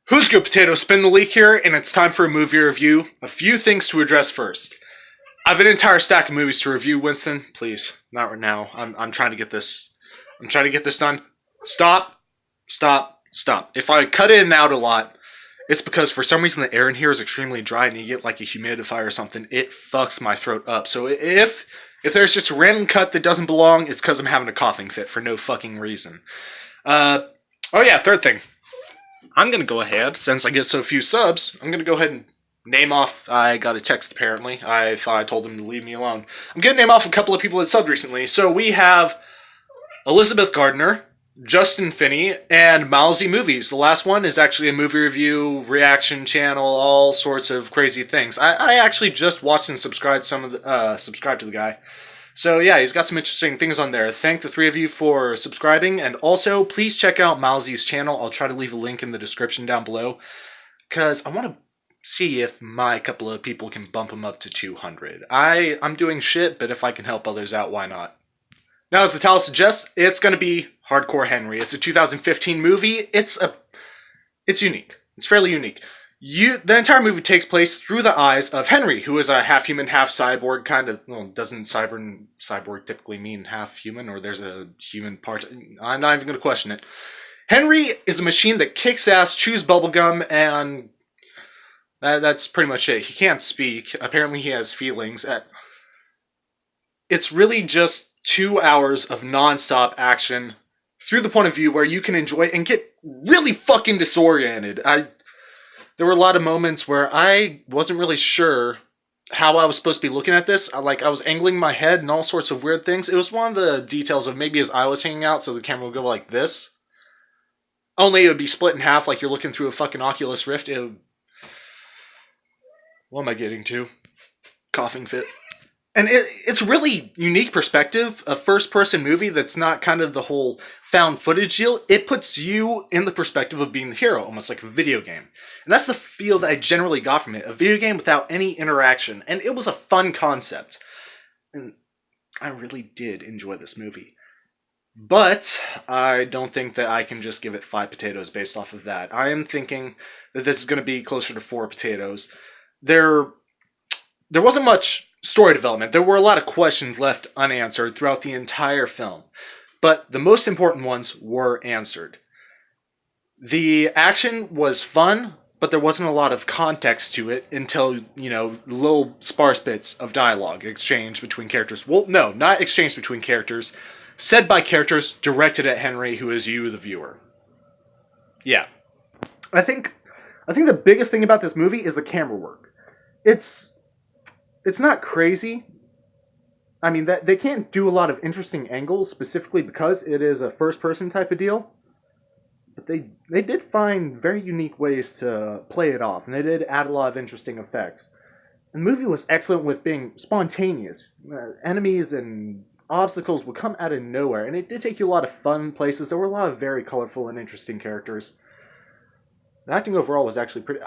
Who's Good Potato? Spin the leak here, and it's time for a movie review. A few things to address first. I have an entire stack of movies to review. Winston, please, not right now. I'm trying to get this. I'm trying to get this done. Stop. If I cut in and out a lot, it's because for some reason the air in here is extremely dry, and you get like a humidifier or something. It fucks my throat up. So if there's just a random cut that doesn't belong, it's because I'm having a coughing fit for no fucking reason. Oh yeah, third thing. I'm going to go ahead, since I get so few subs, I'm going to go ahead and name off, I got a text apparently, I thought I told them to leave me alone. I'm going to name off a couple of people that subbed recently. So we have Elizabeth Gardner, Justin Finney, and Mousy Movies. The last one is actually a movie review, reaction channel, all sorts of crazy things. I actually just watched and subscribed to the guy. So yeah, he's got some interesting things on there. Thank the three of you for subscribing, and also please check out Mousy's channel. I'll try to leave a link in the description down below, because I want to see if my couple of people can bump him up to 200. I'm doing shit, but if I can help others out, why not? Now, as the title suggests, it's going to be Hardcore Henry. It's a 2015 movie. It's unique. It's fairly unique. The entire movie takes place through the eyes of Henry, who is a half-human, half-cyborg kind of... Well, doesn't cyborg typically mean half-human, or there's a human part? I'm not even going to question it. Henry is a machine that kicks ass, chews bubblegum, and that's pretty much it. He can't speak. Apparently he has feelings. It's really just 2 hours of non-stop action through the point of view where you can enjoy and get really fucking disoriented. There were a lot of moments where I wasn't really sure how I was supposed to be looking at this. I was angling my head and all sorts of weird things. It was one of the details of maybe his eye was hanging out, so the camera would go like this. Only it would be split in half like you're looking through a fucking Oculus Rift. What am I getting to? Coughing fit. And it's really unique perspective, a first-person movie that's not kind of the whole found footage deal. It puts you in the perspective of being the hero, almost like a video game. And that's the feel that I generally got from it, a video game without any interaction. And it was a fun concept. And I really did enjoy this movie. But I don't think that I can just give it 5 potatoes based off of that. I am thinking that this is going to be closer to 4 potatoes. There wasn't much story development. There were a lot of questions left unanswered throughout the entire film, but the most important ones were answered. The action was fun, but there wasn't a lot of context to it until, little sparse bits of dialogue exchanged between characters. Well, no, not exchanged between characters, said by characters directed at Henry, who is you, the viewer. Yeah. I think the biggest thing about this movie is the camera work. It's not crazy. I mean, they can't do a lot of interesting angles specifically because it is a first-person type of deal. But they did find very unique ways to play it off, and they did add a lot of interesting effects. And the movie was excellent with being spontaneous. Enemies and obstacles would come out of nowhere, and it did take you a lot of fun places. There were a lot of very colorful and interesting characters. The acting overall was actually pretty...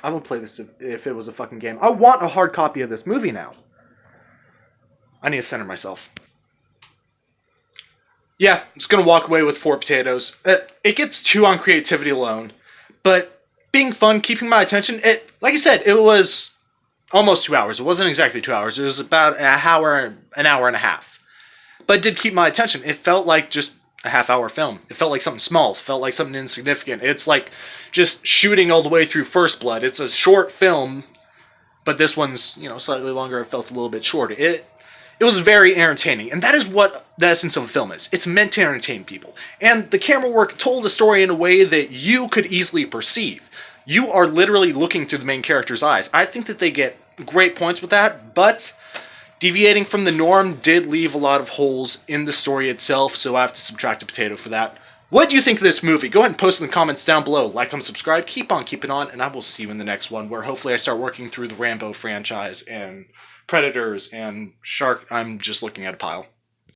I would play this if it was a fucking game. I want a hard copy of this movie now. I need to center myself. Yeah, I'm just going to walk away with 4 potatoes. It gets 2 on creativity alone. But being fun, keeping my attention, like I said, it was almost 2 hours. It wasn't exactly 2 hours. It was about an hour and a half. But it did keep my attention. It felt like just a half-hour film. It felt like something small. It felt like something insignificant. It's like just shooting all the way through First Blood. It's a short film, but this one's, slightly longer. It felt a little bit shorter. It was very entertaining, and that is what the essence of a film is. It's meant to entertain people. And the camera work told a story in a way that you could easily perceive. You are literally looking through the main character's eyes. I think that they get great points with that, but deviating from the norm did leave a lot of holes in the story itself, so I have to subtract a potato for that. What do you think of this movie? Go ahead and post in the comments down below. Like, comment, subscribe, keep on keeping on, and I will see you in the next one, where hopefully I start working through the Rambo franchise and Predators and Shark. I'm just looking at a pile.